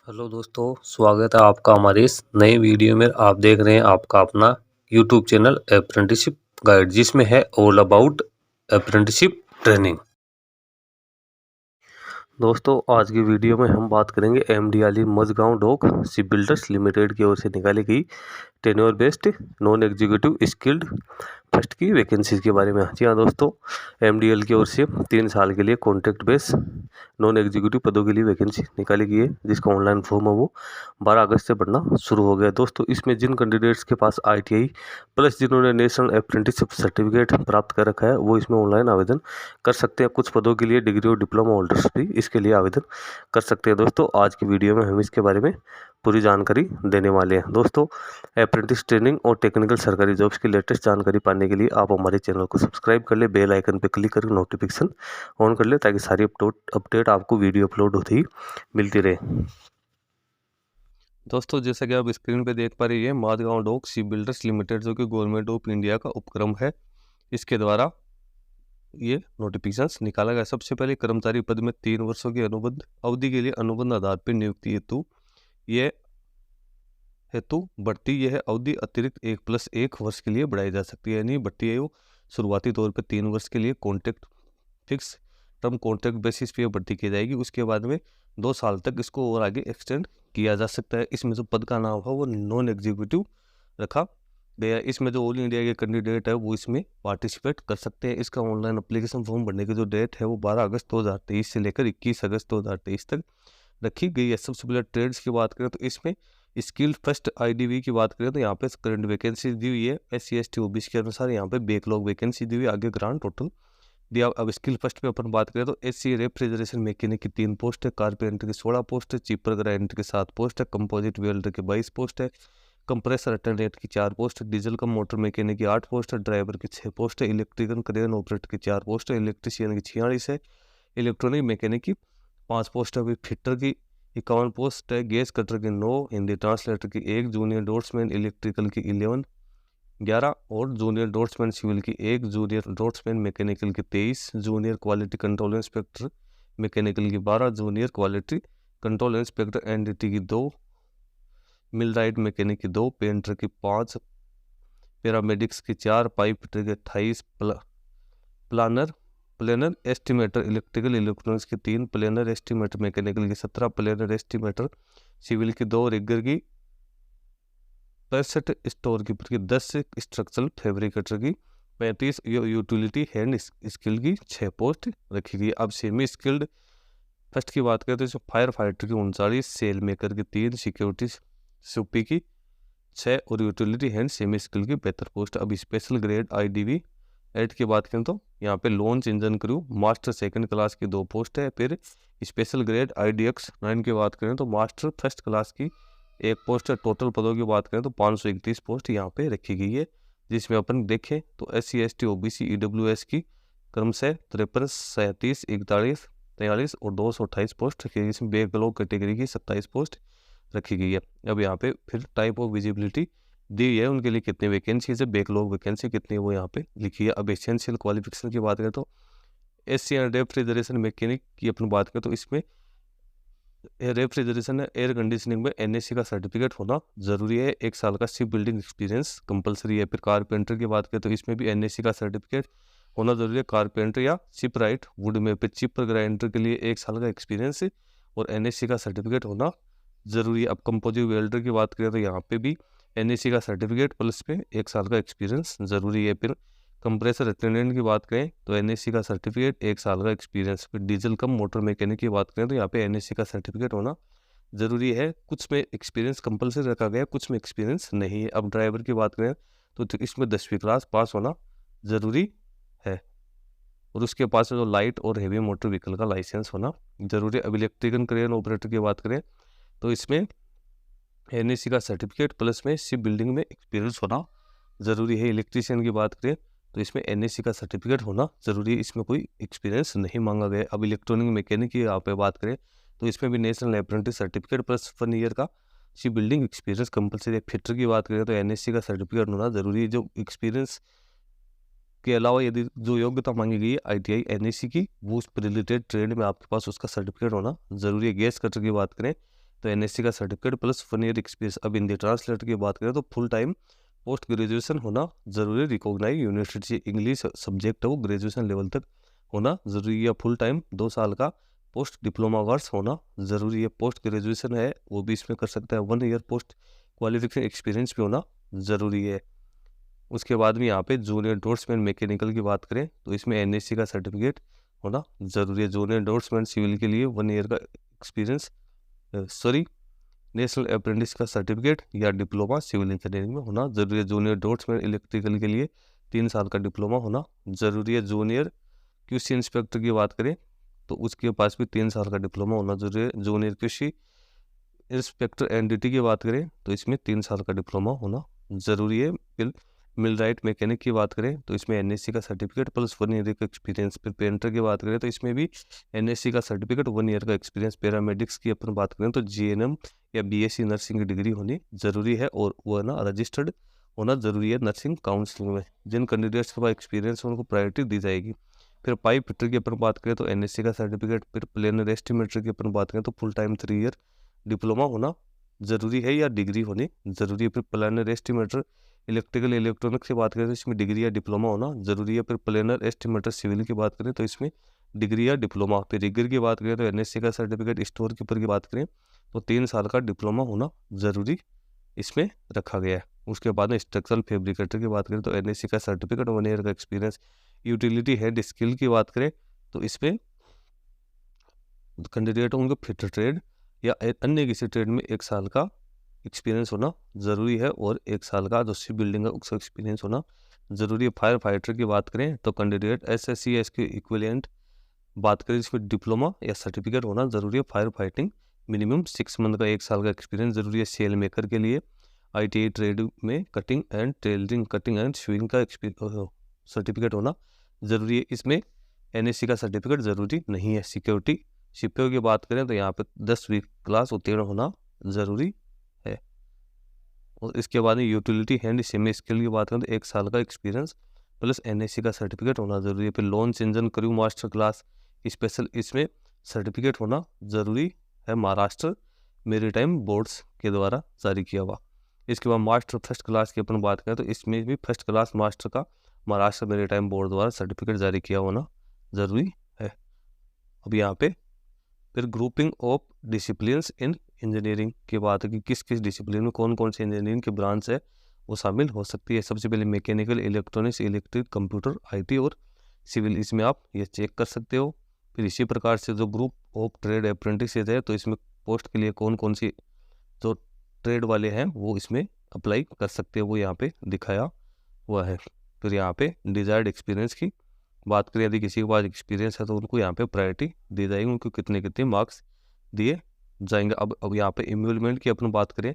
Hello दोस्तों, स्वागत है आपका हमारे इस नए वीडियो में। आप देख रहे हैं आपका अपना यूट्यूब चैनल अप्रेंटिसशिप गाइड, जिसमें है ऑल अबाउट अप्रेंटिसशिप ट्रेनिंग। दोस्तों, आज की वीडियो में हम बात करेंगे एमडी अली Mazagon dock ship builders limited की ओर से निकाली गई tenure based non executive skilled first की वैकेंसीज के बारे में। जी हाँ दोस्तों, एमडीएल की ओर से 3 साल के लिए कॉन्ट्रैक्ट बेस नॉन एग्जीक्यूटिव पदों के लिए वैकेंसी निकाली गई है, जिसका ऑनलाइन फॉर्म है वो 12 अगस्त से भरना शुरू हो गया। दोस्तों, इसमें जिन कैंडिडेट्स के पास आईटीआई प्लस जिन्होंने नेशनल अप्रेंटिसशिप सर्टिफिकेट प्राप्त कर रखा है वो इसमें ऑनलाइन आवेदन कर सकते हैं। कुछ पदों के लिए डिग्री और डिप्लोमा होल्डर्स भी इसके लिए आवेदन कर सकते हैं। दोस्तों, आज की वीडियो में हम इसके बारे में पूरी जानकारी देने वाले हैं। दोस्तों, अप्रेंटिस ट्रेनिंग और टेक्निकल सरकारी जॉब्स की लेटेस्ट जानकारी पाने के लिए आप हमारे चैनल को सब्सक्राइब कर ले, बेल आइकन पर क्लिक करके नोटिफिकेशन ऑन कर ले, ताकि सारी अपडेट आपको वीडियो अपलोड होते ही मिलती रहे। दोस्तों, जैसा कि आप स्क्रीन पे देख पा रही है, Mazagon dock ship builders limited जो कि गवर्नमेंट ऑफ इंडिया का उपक्रम है, इसके द्वारा ये नोटिफिकेशन निकाला गया। सबसे पहले कर्मचारी पद में 3 वर्षों की अनुबंध अवधि के लिए अनुबंध आधार पर नियुक्ति हेतु बढ़ती यह अवधि अतिरिक्त 1+1 वर्ष के लिए बढ़ाई जा सकती है। यानी बढ़ती है वो शुरुआती तौर पर 3 वर्ष के लिए contract fix term contract basis पे भर्ती की जाएगी। उसके बाद में 2 साल तक इसको और आगे एक्सटेंड किया जा सकता है। इसमें जो पद का नाम है वो नॉन एग्जीक्यूटिव रखा गया। इसमें जो ऑल इंडिया के कैंडिडेट है वो इसमें पार्टिसिपेट कर सकते हैं। इसका ऑनलाइन एप्लीकेशन फॉर्म भरने की जो डेट है वो 12 अगस्त 2023 से लेकर 21 अगस्त 2023 तक रखी गई है। सबसे पहले ट्रेड्स की बात करें तो इसमें स्किल फर्स्ट आईडीवी की बात करें तो यहाँ पे करंट वैकेंसी दी हुई है SC ST OBC के अनुसार। यहाँ पे बैकलॉग वैकेंसी दी हुई है, आगे ग्रांड टोटल दिया। अब स्किल फर्स्ट पे अपन बात करें तो SC रेफ्रिजरेशन मैकेनिक की 3 पोस्ट है, कारपेंटर की 16 पोस्ट है, चीपर ग्राइंडर की 7 पोस्ट है, कंपोजिट वेल्डर की 22 पोस्ट है, कंप्रेसर अटेंडेंट की 4 पोस्ट है, डीजल कम मोटर मैकेनिक की 8 पोस्ट है, ड्राइवर की 6 पोस्ट है, इलेक्ट्रिकल क्रेन ऑपरेटर की 4 पोस्ट है, इलेक्ट्रीशियन की 46 है, इलेक्ट्रॉनिक मैकेनिक की 5 पोस्ट है, फिटर की 51 पोस्ट है, गैस कटर की 9, हिंदी ट्रांसलेटर की 1, जूनियर डोर्समैन इलेक्ट्रिकल की 11 और जूनियर डोर्समैन सिविल की 1, जूनियर डोर्समैन मैकेनिकल की 23, junior quality control inspector mechanical की 12, junior quality control inspector NDT की 2, मिलराइट मैकेनिक की 2, पेंटर की 5, पैरामेडिक्स की 4, पाइप फिटर की 28, प्लानर एस्टिमेटर इलेक्ट्रिकल इलेक्ट्रॉनिक्स की 3, प्लानर एस्टिमेटर मैकेनिकल की 17, प्लानर एस्टिमेटर सिविल की 2, रिगर की 65, स्टोर कीपर की 10, स्ट्रक्चरल फैब्रिकेटर की 35, यूटिलिटी हैंड स्किल की 6 पोस्ट रखी गई। अब सेमी स्किल्ड फर्स्ट की बात करें तो इसमें फायर फाइटर की 39, सेल मेकर की 3, सिक्योरिटी सुपी की 6 और यूटिलिटी हैंड सेमी स्किल की 72 पोस्ट। अब स्पेशल ग्रेड IDV 8 की बात करें तो यहाँ पे launch engine crew master second class की 2 पोस्ट है। फिर स्पेशल ग्रेड IDX 9 की बात करें तो मास्टर फर्स्ट क्लास की 1 पोस्ट है। टोटल पदों की बात करें तो 531 पोस्ट यहाँ पे रखी गई है, जिसमें अपन देखें तो SC ST OBC EWS की क्रमशः 53, 37, 41, 43 और 228 पोस्ट रखी गई। इसमें बैकलॉग कैटेगरी की 27 पोस्ट रखी गई है। अब यहाँ पे फिर टाइप ऑफ विजिबिलिटी दी है, उनके लिए कितनी वैकेंसी है, बैकलॉग वैकेंसी कितनी है वो यहाँ पे लिखी है। अब एसेंशियल क्वालिफिकेशन की बात करें तो SC एंड रेफ्रिजरेशन मैकेनिक की अपन बात करें तो इसमें रेफ्रिजरेशन एयर कंडीशनिंग में NSC का सर्टिफिकेट होना जरूरी है। 1 साल का शिप बिल्डिंग एक्सपीरियंस कंपलसरी है। फिर कारपेंटर की बात करें तो इसमें भी NSC का सर्टिफिकेट होना जरूरी है, कारपेंटर या शिप राइट वुड में। फिर चिपर ग्राइंडर के लिए 1 साल का एक्सपीरियंस और NSC का सर्टिफिकेट होना जरूरी है। अब कंपोजिट वेल्डर की बात करें तो यहाँ पे भी NSC का सर्टिफिकेट प्लस पे 1 साल का एक्सपीरियंस जरूरी है। फिर कंप्रेसर अटेंडेंट की बात करें तो NSC का सर्टिफिकेट 1 साल का एक्सपीरियंस। फिर डीजल कम मोटर मैकेनिक की बात करें तो यहाँ पे NSC का सर्टिफिकेट होना जरूरी है। कुछ में एक्सपीरियंस कंपलसरी रखा गया, कुछ में एक्सपीरियंस नहीं है। अब ड्राइवर की बात करें तो इसमें 10वीं क्लास पास होना जरूरी है और उसके पास जो लाइट और हेवी मोटर व्हीकल का लाइसेंस होना जरूरी है। अब इलेक्ट्रिकल क्रेन ऑपरेटर की बात करें तो इसमें NSC का सर्टिफिकेट प्लस में शिप बिल्डिंग में एक्सपीरियंस होना जरूरी है। इलेक्ट्रीशियन की बात करें तो इसमें NSC का सर्टिफिकेट होना जरूरी है, इसमें कोई एक्सपीरियंस नहीं मांगा गया। अब इलेक्ट्रॉनिक मैकेनिक की यहाँ पे बात करें तो इसमें भी national apprentice certificate plus 1 year का ship building experience compulsory. Fitter की बात करें तो NSC का सर्टिफिकेट होना जरूरी है। जो एक्सपीरियंस के अलावा यदि जो योग्यता मांगी गई है ITI NSC की, वो उस रिलेटेड ट्रेड में आपके पास उसका सर्टिफिकेट होना जरूरी है। गैस कटर की बात करें तो एनएससी का सर्टिफिकेट प्लस 1 ईयर एक्सपीरियंस। अब हिंदी ट्रांसलेटर की बात करें तो फुल टाइम पोस्ट ग्रेजुएशन होना जरूरी, रिकॉग्नाइज यूनिवर्सिटी इंग्लिश सब्जेक्ट है वो ग्रेजुएशन लेवल तक होना जरूरी है। फुल टाइम 2 साल का पोस्ट डिप्लोमा कोर्स होना जरूरी है। पोस्ट ग्रेजुएशन है वो भी इसमें कर सकता है। 1 ईयर पोस्ट क्वालिफिकेशन एक्सपीरियंस भी होना जरूरी है। उसके बाद में यहाँ पे जूनियर डोर्समैन मैकेनिकल की बात करें तो इसमें एनएससी का सर्टिफिकेट होना जरूरी है। जूनियर डोर्समैन सिविल के लिए 1 ईयर का एक्सपीरियंस, नेशनल अप्रेंटिस का सर्टिफिकेट या डिप्लोमा सिविल इंजीनियरिंग में होना जरूरी है। जूनियर डोर्समैन इलेक्ट्रिकल के लिए 3 साल का डिप्लोमा होना जरूरी है। जूनियर क्यूसी इंस्पेक्टर की बात करें तो उसके पास भी 3 साल का डिप्लोमा होना जरूरी है। जूनियर कृषि इंस्पेक्टर एनडीटी की बात करें तो इसमें 3 साल का डिप्लोमा होना जरूरी है। फिर मिलराइट मैकेनिक की बात करें तो इसमें एनएससी का सर्टिफिकेट प्लस 1 ईयर का एक्सपीरियंस। फिर पेंटर की बात करें तो इसमें भी एनएससी का सर्टिफिकेट 1 ईयर का एक्सपीरियंस। पैरामेडिक्स की अपन बात करें तो जीएनएम या बीएससी नर्सिंग की डिग्री होनी जरूरी है और वो है ना रजिस्टर्ड होना जरूरी है नर्सिंग काउंसिल में। जिन कैंडिडेट्स के पास एक्सपीरियंस है उनको प्रायोरिटी दी जाएगी। फिर पाइप फिटर की अपन बात करें तो एनएससी का सर्टिफिकेट। फिर प्लेनर एस्टिमेटर की अपन बात करें तो फुल टाइम 3 ईयर डिप्लोमा होना जरूरी है या डिग्री होनी जरूरी है। फिर प्लानर एस्टिमेटर इलेक्ट्रिकल इलेक्ट्रॉनिक्स की बात करें तो इसमें डिग्री या डिप्लोमा होना जरूरी है। फिर प्लानर एस्टिमेटर सिविल की बात करें तो इसमें डिग्री या डिप्लोमा। फिर रिगर की बात करें तो एनएससी का सर्टिफिकेट। स्टोर कीपर की बात करें तो 3 साल का डिप्लोमा होना जरूरी इसमें रखा गया है। उसके बाद में स्ट्रक्चरल फैब्रिकेटर की बात करें तो एनएससी का सर्टिफिकेट, 1 ईयर का एक्सपीरियंस। यूटिलिटी हेड स्किल की बात करें तो इसमें कैंडिडेट उनको फिटर ट्रेड या अन्य किसी ट्रेड में 1 साल का एक्सपीरियंस होना जरूरी है और 1 साल का जो शिप बिल्डिंग है उसका एक्सपीरियंस होना जरूरी है। फायर फाइटर की बात करें तो कैंडिडेट एसएससी या इसके इक्विवेलेंट बात करें इसमें डिप्लोमा या सर्टिफिकेट होना जरूरी है। फायर फाइटिंग मिनिमम 6 मंथ का 1 साल का एक्सपीरियंस जरूरी है। सेल मेकर के लिए आईटीआई ट्रेड में cutting and tailoring, cutting and swing का सर्टिफिकेट होना जरूरी है। इसमें एनएससी का सर्टिफिकेट जरूरी नहीं है। सिक्योरिटी शिपियों की बात करें तो यहाँ पे 10वीं क्लास उत्तीर्ण होना जरूरी है। और इसके बाद यूटिलिटी हैंड सेमी स्किल की बात करें तो 1 साल का एक्सपीरियंस प्लस एनएससी का सर्टिफिकेट होना जरूरी है। फिर launch engine crew master class special, इसमें सर्टिफिकेट होना जरूरी है। महाराष्ट्र मेरीटाइम बोर्ड्स के द्वारा जारी किया हुआ। इसके बाद मास्टर फर्स्ट क्लास की अपन बात करें तो इसमें भी फर्स्ट क्लास मास्टर का महाराष्ट्र मेरीटाइम बोर्ड द्वारा सर्टिफिकेट जारी किया होना जरूरी है। अब यहाँ पे फिर grouping of disciplines in engineering की बात है कि किस किस डिसिप्लिन में कौन कौन से इंजीनियरिंग की ब्रांच है वो शामिल हो सकती है। सबसे पहले mechanical, electronics, electric, computer, IT और सिविल, इसमें आप ये चेक कर सकते हो। फिर इसी प्रकार से जो ग्रुप ऑफ ट्रेड अप्रेंटिस है तो इसमें पोस्ट के लिए कौन कौन सी जो ट्रेड वाले हैं वो इसमें अप्लाई कर सकते हैं, वो यहाँ पे दिखाया हुआ है। फिर यहाँ पे डिजायर्ड एक्सपीरियंस की बात करें, यदि किसी के पास एक्सपीरियंस है तो उनको यहाँ पे प्रायोरिटी दी जाएगी, उनको कितने कितने मार्क्स दिए जाएंगे। अब यहाँ पे इम्यूलमेंट की अपन बात करें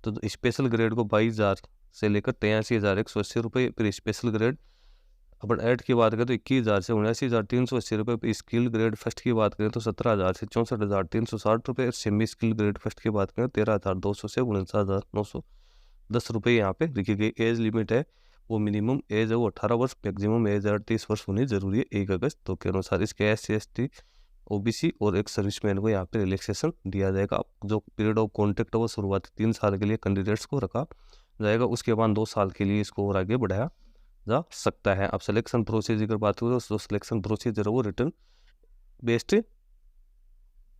तो स्पेशल ग्रेड को 22,000 से लेकर 83,180 रुपये। फिर स्पेशल ग्रेड अपन ऐड की बात करें तो 21,000 से 79,380 रुपये। फिर स्किल ग्रेड फर्स्ट की बात करें तो 17,000 से 64,360 रुपये। सेमी स्किल ग्रेड फर्स्ट की बात करें 13,200 से 49,910 रुपये यहाँ पे लिखी गई। एज लिमिट है वो मिनिमम एज है वो 18 वर्ष, मैक्सिमम एज 30 वर्ष होनी जरूरी है 1 अगस्त तो के अनुसार। इसके SC/ST OBC और एक सर्विसमैन को यहाँ पे रिलैक्सेशन दिया जाएगा। जो पीरियड ऑफ कॉन्ट्रैक्ट है वो शुरुआती 3 साल के लिए कैंडिडेट्स को रखा जाएगा, उसके बाद 2 साल के लिए इसको और आगे बढ़ाया जा सकता है। अब सिलेक्शन प्रोसीजर की बात करें तो सिलेक्शन प्रोसीजर है वो रिटर्न बेस्ड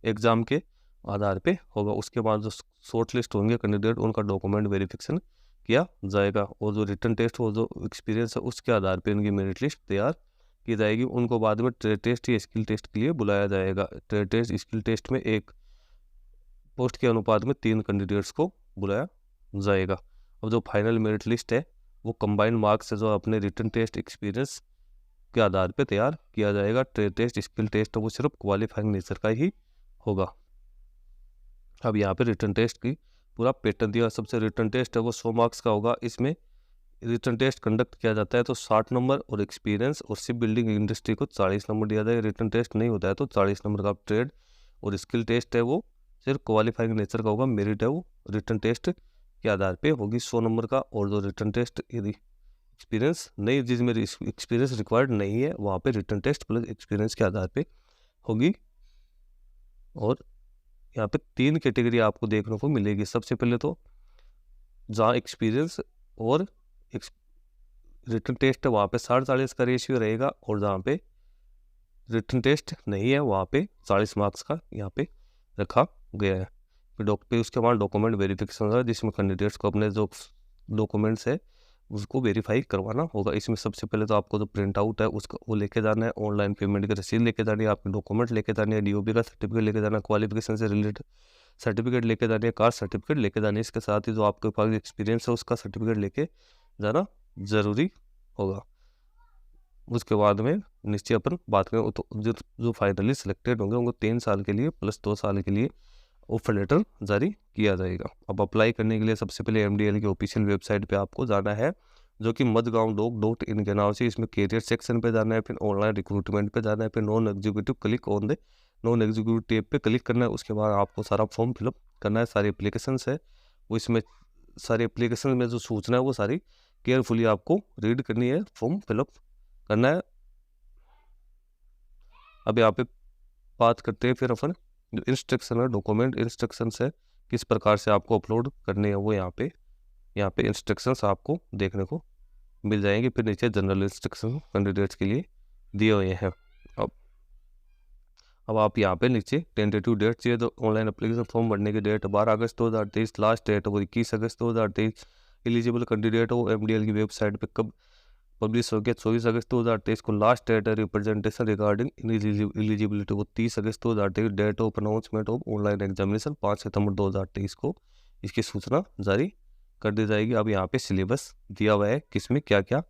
एग्जाम के आधार पे होगा। उसके बाद जो शॉर्ट लिस्ट होंगे कैंडिडेट उनका डॉक्यूमेंट वेरिफिकेशन किया जाएगा और जो रिटर्न टेस्ट हो जो एक्सपीरियंस है उसके आधार पे उनकी मेरिट लिस्ट तैयार की जाएगी। उनको बाद में ट्रेड टेस्ट या स्किल टेस्ट के लिए बुलाया जाएगा। ट्रेड टेस्ट स्किल टेस्ट में 1 पोस्ट के अनुपात में 3 कैंडिडेट्स को बुलाया जाएगा। अब जो फाइनल मेरिट लिस्ट है वो कंबाइंड मार्क्स से जो अपने रिटर्न टेस्ट एक्सपीरियंस के आधार पे तैयार किया जाएगा। ट्रेड टेस्ट स्किल टेस्ट वो सिर्फ क्वालिफाइंग नेचर का ही होगा। अब यहाँ पे रिटर्न टेस्ट की पूरा पैटर्न दिया। सबसे रिटर्न टेस्ट है वो 100 मार्क्स का होगा। इसमें रिटर्न टेस्ट कंडक्ट किया जाता है तो 60 नंबर और एक्सपीरियंस और शिप बिल्डिंग इंडस्ट्री को 40 नंबर दिया जाएगा। रिटर्न टेस्ट नहीं होता है तो 40 नंबर का ट्रेड और स्किल टेस्ट है वो सिर्फ क्वालिफाइंग नेचर का होगा। मेरिट है वो रिटर्न टेस्ट के आधार पे होगी 100 नंबर का। और जो रिटर्न टेस्ट यदि एक्सपीरियंस नहीं, जिसमें एक्सपीरियंस रिक्वायर्ड नहीं है वहाँ पे रिटर्न टेस्ट प्लस एक्सपीरियंस के आधार पे होगी। और यहाँ पे 3 कैटेगरी आपको देखने को मिलेगी। सबसे पहले तो जहाँ एक्सपीरियंस और रिटन टेस्ट है वहाँ पे 40 का रेशियो रहेगा, और जहाँ पे रिटन टेस्ट नहीं है वहाँ पे 40 मार्क्स का यहाँ पे रखा गया है। फिर उसके बाद डॉक्यूमेंट वेरिफिकेशन है, जिसमें कैंडिडेट्स को अपने जो डॉक्यूमेंट्स है उसको वेरीफाई करवाना होगा। इसमें सबसे पहले तो आपको जो प्रिंट आउट है उसका वो लेके जाना है, ऑनलाइन पेमेंट की रसीद लेके जानी है, आपके डॉक्यूमेंट लेके जाने हैं, DOB का सर्टिफिकेट लेके जाना है, क्वालिफिकेशन से रिलेटेड सर्टिफिकेट लेके जाने, कास्ट सर्टिफिकेट लेके जाने, इसके साथ ही जो आपके पास एक्सपीरियंस है उसका सर्टिफिकेट लेके जाना ज़रूरी होगा। उसके बाद में निश्चय अपन बात करें तो जो फाइनली सिलेक्टेड होंगे उनको 3 साल के लिए प्लस 2 साल के लिए ऑफर लेटर जारी किया जाएगा। अब अप्लाई करने के लिए सबसे पहले MDL की ऑफिशियल वेबसाइट पे आपको जाना है, जो कि madgaon.in के नाम से, इसमें कैरियर सेक्शन पे जाना है, फिर ऑनलाइन रिक्रूटमेंट पे जाना है, फिर non executive click on the non executive tab पे क्लिक करना है। उसके बाद आपको सारा फॉर्म फिलअप करना है, सारी एप्लीकेशंस है वो इसमें सारी एप्लीकेशन में जो सूचना है वो सारी केयरफुली आपको रीड करनी है, फॉर्म फिलअप करना है। अब यहाँ पे बात करते हैं फिर अपन जो इंस्ट्रक्शन है, डॉक्यूमेंट इंस्ट्रक्शंस है किस प्रकार से आपको अपलोड करने हैं, वो यहाँ पे इंस्ट्रक्शंस आपको देखने को मिल जाएंगे। फिर नीचे जनरल इंस्ट्रक्शन कैंडिडेट्स के लिए दिए हुए हैं। अब आप यहाँ पे नीचे टेंटेटिव डेट चाहिए तो ऑनलाइन एप्लीकेशन फॉर्म भरने की डेट 12 अगस्त 2023, लास्ट डेट वो 21 अगस्त 2023। एलिजिबल कैंडिडेट वो MDL की वेबसाइट पे कब पब्लिश हो गया 24 अगस्त 2023 को। लास्ट डेट है रिप्रेजेंटेशन रिगार्डिंग एलिजिबिलिटी वो 30 अगस्त 2023। Date of announcement of online examination 5 सितंबर 2023 को इसकी सूचना जारी कर दी जाएगी। अब यहाँ पे सिलेबस दिया हुआ है किसमें क्या क्या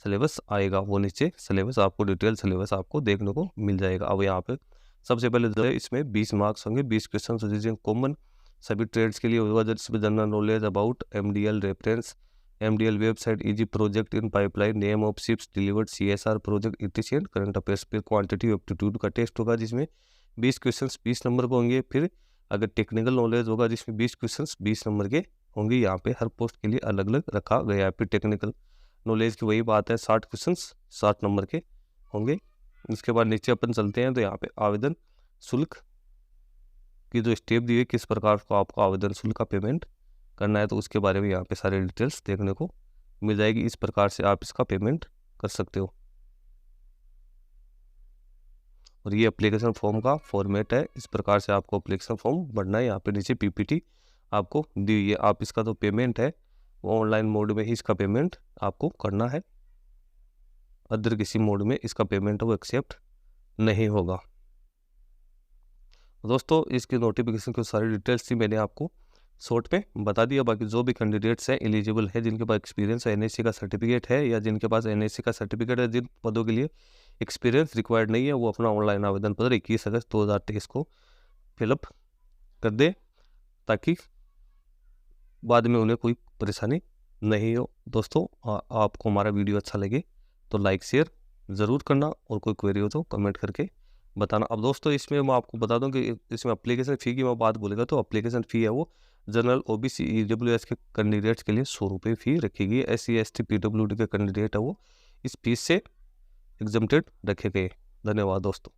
सिलेबस आएगा, वो नीचे सिलेबस आपको डिटेल सिलेबस आपको देखने को मिल जाएगा। अब यहाँ पे सबसे पहले जो है इसमें 20 मार्क्स होंगे, 20 क्वेश्चन रीजनिंग कॉमन सभी ट्रेड्स के लिए होगा, जिसमें general knowledge about MDL reference, MDL website, easy project in pipeline, name of ships delivered, CSR project, ETC and current affairs. फिर क्वांटिटी एप्टीट्यूड का टेस्ट होगा जिसमें 20 क्वेश्चन 20 नंबर के होंगे। फिर अगर टेक्निकल नॉलेज होगा जिसमें 20 क्वेश्चन 20 नंबर के होंगे। यहाँ पे हर पोस्ट के लिए अलग अलग रखा गया है। फिर टेक्निकल नॉलेज की वही बात है, 60 क्वेश्चन 60 नंबर के होंगे। इसके बाद नीचे अपन चलते हैं तो यहाँ पे आवेदन शुल्क की जो स्टेप दी है, किस प्रकार को आपको आवेदन शुल्क का पेमेंट करना है, तो उसके बारे में यहाँ पे सारे डिटेल्स देखने को मिल जाएगी। इस प्रकार से आप इसका पेमेंट कर सकते हो। और ये एप्लीकेशन फॉर्म का फॉर्मेट है, इस प्रकार से आपको एप्लीकेशन फॉर्म भरना है। यहाँ पे नीचे PPT आपको दी हुई है। आप इसका जो पेमेंट है वो ऑनलाइन मोड में ही इसका पेमेंट आपको करना है, अदर किसी मोड में इसका पेमेंट वो एक्सेप्ट नहीं होगा। दोस्तों इसकी नोटिफिकेशन की सारी डिटेल्स थी मैंने आपको शॉर्ट पे बता दिया। बाकी जो भी कैंडिडेट्स हैं एलिजिबल है, जिनके पास एक्सपीरियंस है, NSC का सर्टिफिकेट है, या जिनके पास NSC का सर्टिफिकेट है, जिन पदों के लिए एक्सपीरियंस रिक्वायर्ड नहीं है, वो अपना ऑनलाइन आवेदन पत्र 21 अगस्त 2023 को फिलअप कर दे, ताकि बाद में उन्हें कोई परेशानी नहीं हो। दोस्तों आपको हमारा वीडियो अच्छा लगे तो लाइक शेयर ज़रूर करना, और कोई क्वेरी हो तो कमेंट करके बताना। अब दोस्तों इसमें मैं आपको बता दूं कि इसमें एप्लीकेशन फ़ी की मैं बात बोलेगा तो एप्लीकेशन फ़ी है वो जनरल OBC EWS के कैंडिडेट्स के लिए 100 रुपये फ़ी रखी गई। SC ST PWD के कैंडिडेट है वो इस फीस से एग्जम्प्टेड रखे गए। धन्यवाद दोस्तों।